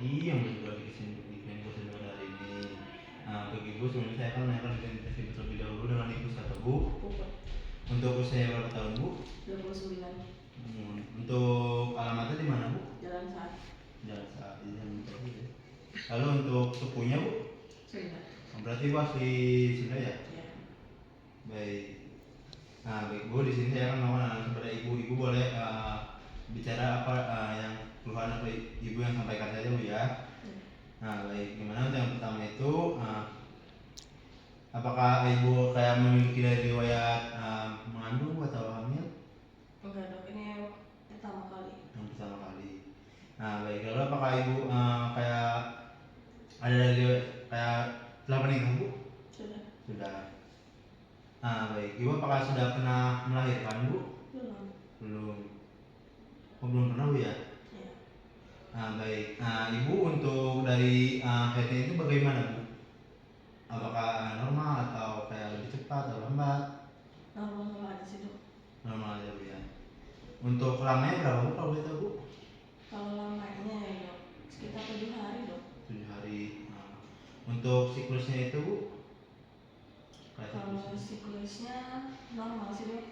Terjadi yang berjual di sini di Pemko pada hari ini. Bagi Ibu sebelumnya saya akan menanyakan identitas Ibu terlebih dahulu dengan Ibu siapa Bu? Puput. Untuk usia berapa tahun Bu? 29. Untuk alamatnya di mana Bu? Jalan Saat. Jalan Saat ya. Lalu untuk sukunya Bu? Sunda. Berarti Bu asli Sunda ya? Ya. Baik. Baik Bu, di sini saya akan melakukan kepada Ibu. Ibu boleh bicara apa yang keluhan apa Ibu yang sampaikan saja Bu ya. Baik. Gimana untuk yang pertama itu apakah Ibu kayak memiliki dari riwayat mengandung atau hamil? Enggak dok, ini yang pertama kali. Yang pertama kali. Baik. Lalu apakah Ibu kayak ada dari kayak telah menikah Bu? Sudah. Sudah. Baik. Ibu apakah sudah pernah melahirkan Bu? Belum. Belum. Oh, belum pernah Bu ya? Ya. Baik. Ibu untuk dari headnya itu bagaimana Bu? Apakah normal atau kayak lebih cepat atau lambat? Normal aja sih dok. Normal aja Bu ya. Untuk lamanya berapa Bu kalau boleh tahu Bu? Kalau lamanya ya dok, sekitar 7 hari dok. 7 hari. Untuk siklusnya itu Bu? Kalau siklusnya normal sih dok.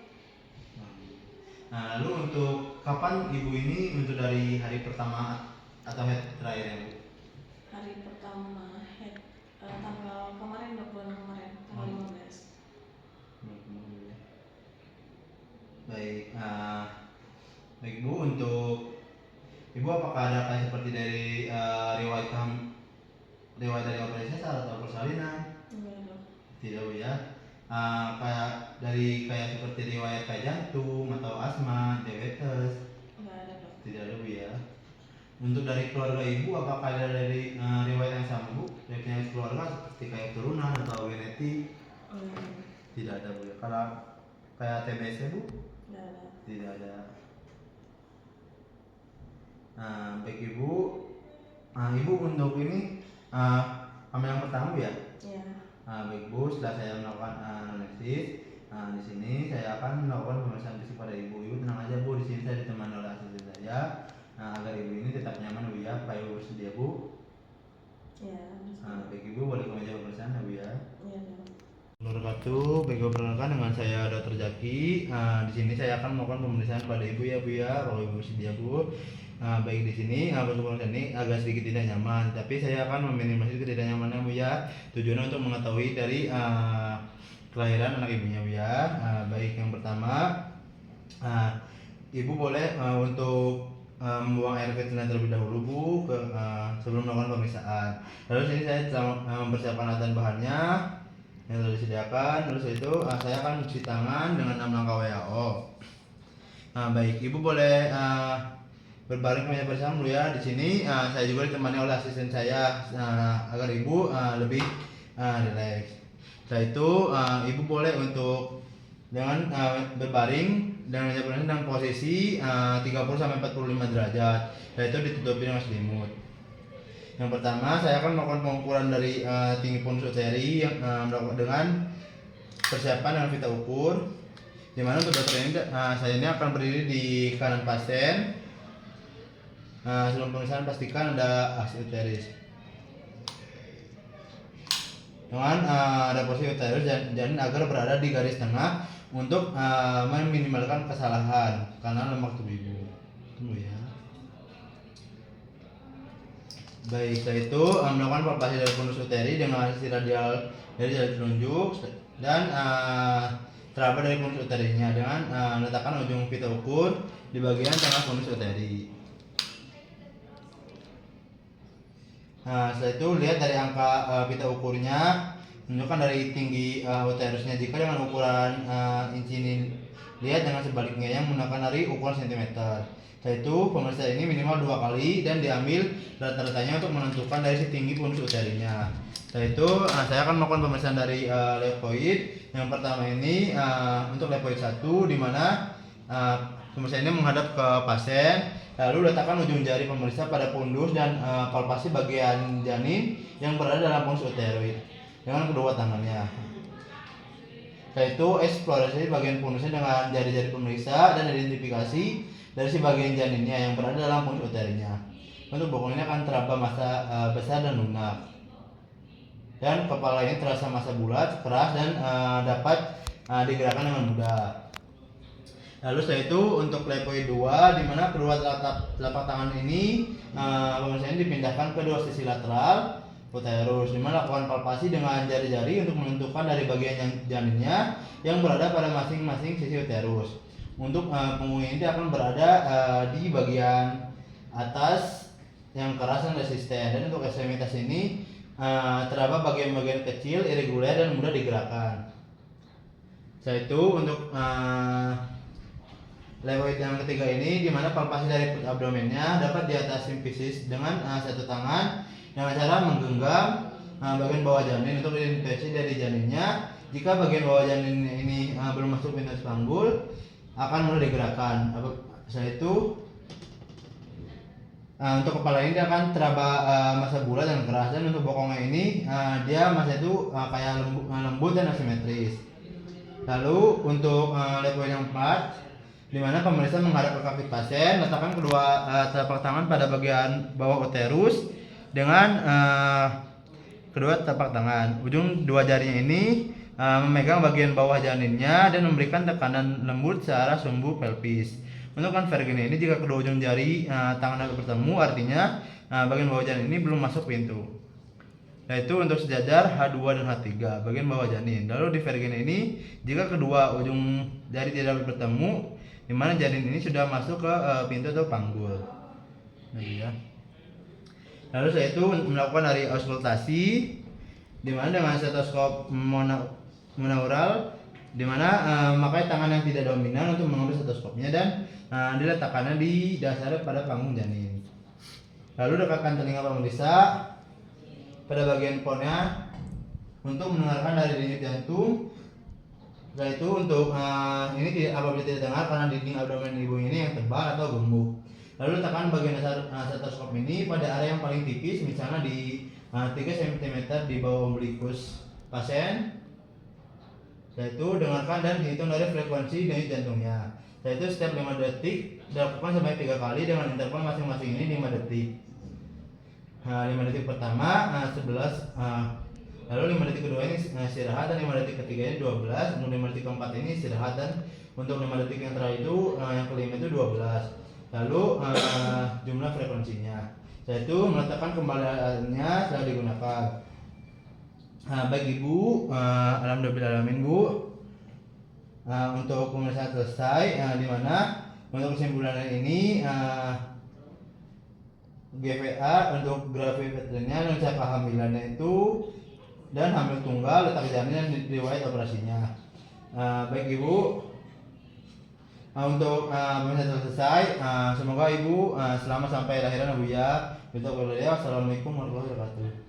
Lalu untuk kapan Ibu ini untuk dari hari pertama atau head terakhir Bu? Hari pertama head tanggal kemarin dok, bulan kemarin tanggal 15. Baik. Baik Bu, untuk Ibu apakah ada kayak seperti dari riwayat dari operasi atau persalinan? Enggak dok. Tidak Bu ya. Kayak dari kayak seperti riwayat kayak jantung atau asma, diabetes? Enggak ada dok. Tidak ada Bu ya. Untuk dari keluarga Ibu apakah ada dari riwayat yang sama Bu? Dari penyakit keluarga seperti kayak turunan atau genetik? Tidak ada Bu ya. Kalau kayak TBC Bu? Enggak ada. Tidak ada. Baik Ibu. Ibu untuk ini hamil yang pertama Bu ya? Iya. Baik Bu, setelah saya melakukan analisis, di sini saya akan melakukan pemeriksaan fisik pada Ibu. Ibu tenang aja Bu, di sini saya ditemani oleh asisten saya, agar Ibu ini tetap nyaman Bu ya. Apa Ibu bersedia Bu? Iya. Baik Ibu, boleh ke meja pemeriksaan ya Bu ya. Iya dok. Wabarakatuh, baik Ibu perkenalkan dengan saya Dr. Zaki. Di sini saya akan melakukan pemeriksaan pada Ibu ya Bu ya. Kalau Ibu bersedia Bu. Baik di sini pemeriksaan ini agak sedikit tidak nyaman, tapi saya akan meminimalisir ketidaknyamannya Bu ya. Tujuannya untuk mengetahui dari kelahiran anak ibunya Bu ya. Baik yang pertama, Ibu boleh untuk membuang air kecilnya terlebih dahulu Bu sebelum melakukan pemeriksaan. Lalu sini saya telah mempersiapkan alat dan bahannya yang telah disediakan. Terus itu saya akan mencuci tangan dengan 6 langkah WHO. Baik, Ibu boleh berbaring ke meja bersama dulu ya. Di sini saya juga ditemani oleh asisten saya agar Ibu lebih rileks. Setelah itu Ibu boleh untuk dengan berbaring dengan meja bersama dengan posisi 30-45 derajat. Setelah itu ditutupi dengan selimut. Yang pertama saya akan melakukan pengukuran dari tinggi pons uteri yang melakukan dengan persiapan dengan pita ukur. Dimana untuk dokter ini saya ini akan berdiri di kanan pasien. Sebelum pemeriksaan pastikan ada ASI uterus. Dengan ada posisi uterus janin agar berada di garis tengah untuk meminimalkan kesalahan karena lemak tubuh ibu. Tunggu ya. Baik, setelah itu melakukan palpasi dari fundus uteri dengan sisi radial dari jari telunjuk dan teraba dari fundus uterinya dengan meletakkan ujung pita ukur di bagian tengah fundus uteri. Setelah itu lihat dari angka pita ukurnya, menunjukkan dari tinggi uterusnya. Jika dengan ukuran inci ini, lihat dengan sebaliknya yang menggunakan dari ukuran cm. Setelah itu pemeriksaan ini minimal 2 kali dan diambil rata-ratanya untuk menentukan dari tinggi fundus uterinya. Setelah itu saya akan melakukan pemeriksaan dari levoid. Yang pertama ini untuk levoid 1, di mana pemeriksaan ini menghadap ke pasien. Lalu letakkan ujung jari pemeriksa pada fundus dan palpasi bagian janin yang berada dalam fundus uteroid dengan kedua tangannya. Setelah itu eksplorasi bagian fundusnya dengan jari-jari pemeriksa dan identifikasi dari si bagian janinnya yang berada dalam fundus uterinya. untuk bokong ini akan teraba massa besar dan lunak. Dan kepala ini terasa massa bulat, keras dan dapat digerakkan dengan mudah. Lalu setelah itu untuk lepoi 2, di mana kedua telapak tangan ini pemirsa ini dipindahkan ke dua sisi lateral uterus, di mana lakukan palpasi dengan jari-jari untuk menentukan dari bagian janinnya yang berada pada masing-masing sisi uterus. Untuk punggung ini akan berada di bagian atas yang keras dan resisten, dan untuk ekstremitas ini terdapat bagian-bagian kecil, irregular dan mudah digerakkan. Setelah itu untuk levoid yang ketiga ini, di mana palpasi dari perut abdomennya dapat diatasi fisis dengan satu tangan dengan cara menggenggam bagian bawah janin untuk identifikasi dari janinnya. Jika bagian bawah janin ini belum masuk pintu spanggul, akan mudah digerakkan. Setelah itu untuk kepala ini dia akan teraba massa bulat dan keras, dan untuk bokongnya ini dia massa itu kayak lembut dan asimetris. Lalu untuk levoid yang 4, di mana pemeriksa menghadap ke kaki pasien, letakkan kedua telapak tangan pada bagian bawah uterus dengan kedua telapak tangan. Ujung dua jarinya ini memegang bagian bawah janinnya dan memberikan tekanan lembut searah sumbu pelvis. Untuk konvergen ini, jika kedua ujung jari tangan agak bertemu, artinya bagian bawah janin ini belum masuk pintu. Yaitu untuk sejajar H2 dan H3 bagian bawah janin. Lalu di vergen ini, jika kedua ujung jari tidak bertemu, di mana janin ini sudah masuk ke pintu atau panggul. Nah, ya. Lalu setelah itu melakukan hari auskultasi, di mana dengan stetoskop monaural, di mana memakai tangan yang tidak dominan untuk mengambil stetoskopnya dan diletakkannya di dasar pada panggung janin. Lalu dekatkan telinga pemeriksa pada bagian ponnya untuk mendengarkan dari denyut jantung. Setelah itu untuk ini apabila tidak dengar karena dinding abdomen ibu ini yang tebal atau gemuk. Lalu letakkan bagian dasar stetoskop ini pada area yang paling tipis, misalnya di 3 cm di bawah umbilikus pasien. Setelah itu dengarkan dan hitung dari frekuensi denyut jantungnya. Setelah itu setiap 5 detik dilakukan sebanyak 3 kali dengan interval masing-masing ini 5 detik. 5 detik pertama 11, lalu 5 detik kedua ini istirahat, dan 5 detik ketiga ini 12, untuk 5 detik keempat ini istirahat, dan untuk 5 detik yang terakhir itu yang kelima itu 12. Lalu jumlah frekuensinya. Setelah itu meletakkan kembaliannya setelah digunakan. Baik Ibu, alhamdulillahirrahmanirrahim Bu, untuk pemeriksaan selesai, di mana untuk kesimpulannya ini GVA untuk gravimetrinya, usia kehamilannya itu, dan hamil tunggal, letak janin dan riwayat operasinya. Baik Ibu, untuk pemeriksaan selesai. Semoga Ibu selamat sampai lahiran Abuya. Assalamualaikum warahmatullahi wabarakatuh.